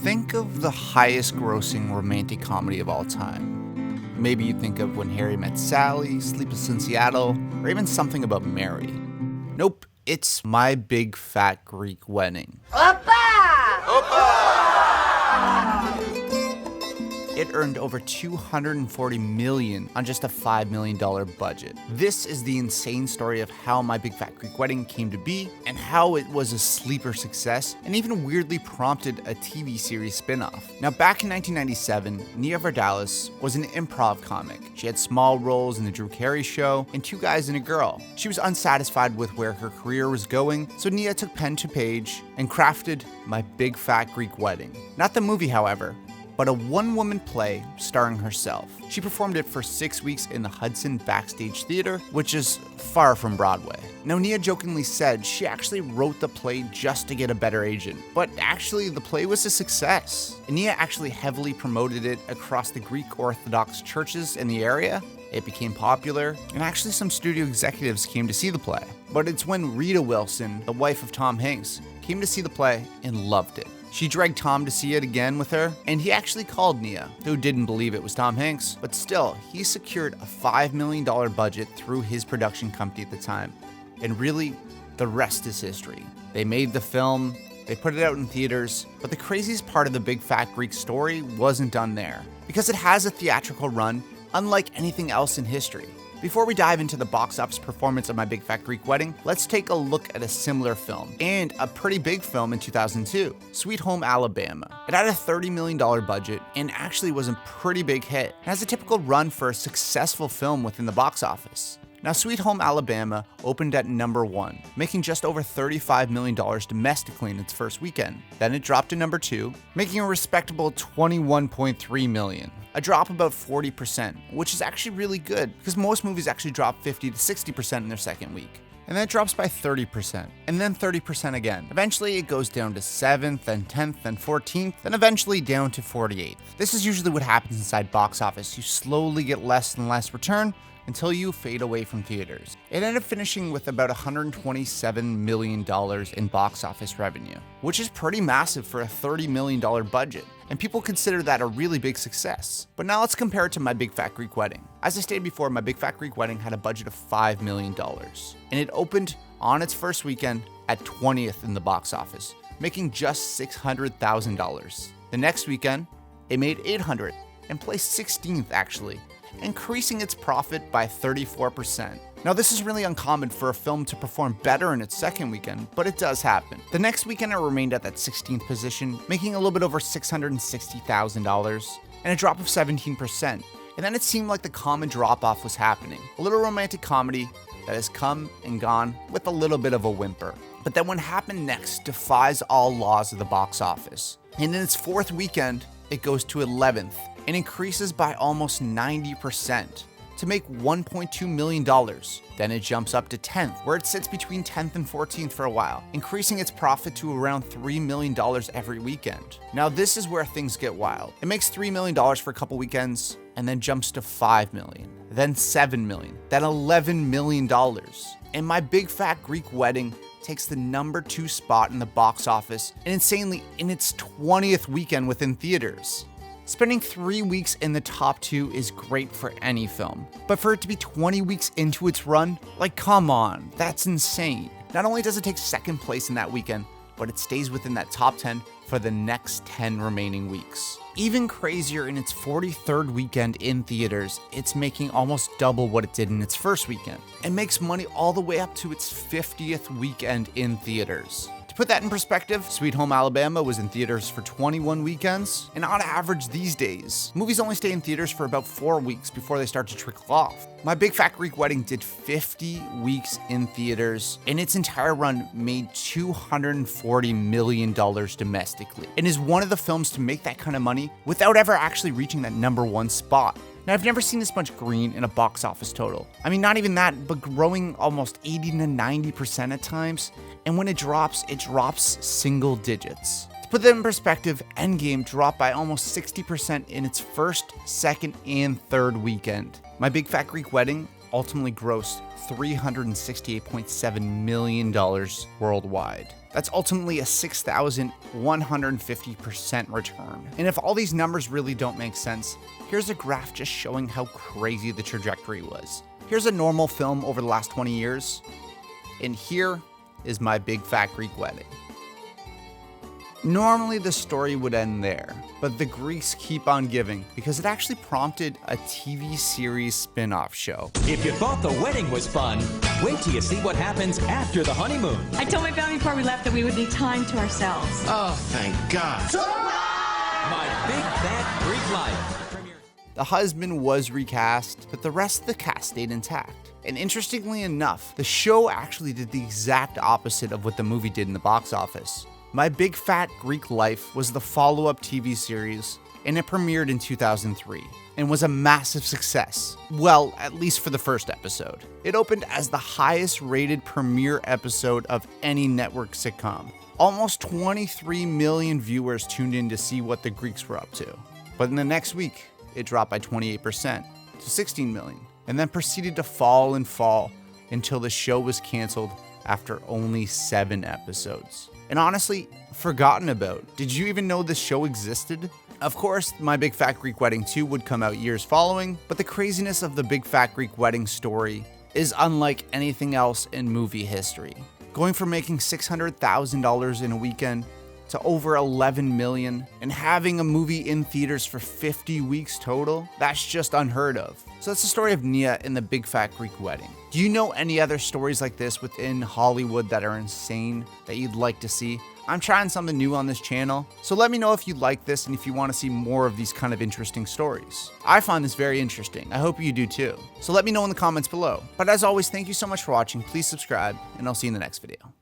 Think of the highest grossing romantic comedy of all time. Maybe you think of When Harry Met Sally, Sleepless in Seattle, or even Something About Mary. Nope, it's My Big Fat Greek Wedding. Opa! Opa! It earned over $240 million on just a $5 million budget. This is the insane story of how My Big Fat Greek Wedding came to be and how it was a sleeper success and even weirdly prompted a TV series spinoff. Now, back in 1997, Nia Vardalos was an improv comic. She had small roles in The Drew Carey Show and Two Guys and a Girl. She was unsatisfied with where her career was going, so Nia took pen to page and crafted My Big Fat Greek Wedding. Not the movie, however, but a one-woman play starring herself. She performed it for 6 weeks in the Hudson Backstage Theater, which is far from Broadway. Now, Nia jokingly said she actually wrote the play just to get a better agent, but actually the play was a success. And Nia actually heavily promoted it across the Greek Orthodox churches in the area. It became popular, and actually some studio executives came to see the play. But it's when Rita Wilson, the wife of Tom Hanks, came to see the play and loved it. She dragged Tom to see it again with her, and he actually called Nia, who didn't believe it was Tom Hanks, but still, he secured a $5 million budget through his production company at the time. And really, the rest is history. They made the film, they put it out in theaters, but the craziest part of the Big Fat Greek story wasn't done there, because it has a theatrical run unlike anything else in history. Before we dive into the box office performance of My Big Fat Greek Wedding, let's take a look at a similar film, and a pretty big film in 2002, Sweet Home Alabama. It had a $30 million budget and actually was a pretty big hit. It has a typical run for a successful film within the box office. Now, Sweet Home Alabama opened at number 1, making just over $35 million domestically in its first weekend. Then it dropped to number 2, making a respectable $21.3 million. A drop about 40%, which is actually really good because most movies actually drop 50 to 60% in their second week. And then it drops by 30%, and then 30% again. Eventually it goes down to 7th, then 10th, then 14th, then eventually down to 48th. This is usually what happens inside box office. You slowly get less and less return until you fade away from theaters. It ended up finishing with about $127 million in box office revenue, which is pretty massive for a $30 million budget, and people consider that a really big success. But now let's compare it to My Big Fat Greek Wedding. As I stated before, My Big Fat Greek Wedding had a budget of $5 million, and it opened on its first weekend at 20th in the box office, making just $600,000. The next weekend, it made $800,000 and placed 16th actually, increasing its profit by 34%. Now, this is really uncommon for a film to perform better in its second weekend, but it does happen. The next weekend, it remained at that 16th position, making a little bit over $660,000 and a drop of 17%. And then it seemed like the common drop-off was happening. A little romantic comedy that has come and gone with a little bit of a whimper. But then what happened next defies all laws of the box office. And in its fourth weekend, it goes to 11th and increases by almost 90% to make $1.2 million. Then it jumps up to 10th, where it sits between 10th and 14th for a while, increasing its profit to around $3 million every weekend. Now, this is where things get wild. It makes $3 million for a couple weekends, and then jumps to $5 million, then $7 million, then $11 million. And My Big Fat Greek Wedding takes the number 2 spot in the box office, and insanely, in its 20th weekend within theaters. Spending 3 weeks in the top 2 is great for any film, but for it to be 20 weeks into its run, like, come on, that's insane. Not only does it take second place in that weekend, but it stays within that top 10 for the next 10 remaining weeks. Even crazier, in its 43rd weekend in theaters, it's making almost double what it did in its first weekend, and makes money all the way up to its 50th weekend in theaters. To put that in perspective, Sweet Home Alabama was in theaters for 21 weekends, and on average these days, movies only stay in theaters for about 4 weeks before they start to trickle off. My Big Fat Greek Wedding did 50 weeks in theaters, and its entire run made $240 million domestically, and is one of the films to make that kind of money without ever actually reaching that number 1 spot. Now, I've never seen this much green in a box office total. I mean, not even that, but growing almost 80 to 90% at times, and when it drops single digits. To put that in perspective, Endgame dropped by almost 60% in its first, second, and third weekend. My Big Fat Greek Wedding ultimately grossed $368.7 million worldwide. That's ultimately a 6,150% return. And if all these numbers really don't make sense, here's a graph just showing how crazy the trajectory was. Here's a normal film over the last 20 years, and here is My Big Fat Greek Wedding. Normally the story would end there, but the Greeks keep on giving because it actually prompted a TV series spin-off show. If you thought the wedding was fun, wait till you see what happens after the honeymoon. I told my family before we left that we would need time to ourselves. Oh, thank God. My Big Fat Greek Life. The husband was recast, but the rest of the cast stayed intact. And interestingly enough, the show actually did the exact opposite of what the movie did in the box office. My Big Fat Greek Life was the follow-up TV series, and it premiered in 2003 and was a massive success. Well, at least for the first episode. It opened as the highest rated premiere episode of any network sitcom. Almost 23 million viewers tuned in to see what the Greeks were up to. But in the next week, it dropped by 28% to 16 million, and then proceeded to fall and fall until the show was canceled after only 7 episodes. And honestly, forgotten about. Did you even know this show existed? Of course, My Big Fat Greek Wedding 2 would come out years following, but the craziness of the Big Fat Greek Wedding story is unlike anything else in movie history. Going from making $600,000 in a weekend to over 11 million and having a movie in theaters for 50 weeks total, that's just unheard of. So that's the story of Nia in the Big Fat Greek Wedding. Do you know any other stories like this within Hollywood that are insane that you'd like to see? I'm trying something new on this channel, so let me know if you like this and if you want to see more of these kind of interesting stories. I find this very interesting. I hope you do too. So let me know in the comments below. But as always, thank you so much for watching. Please subscribe, and I'll see you in the next video.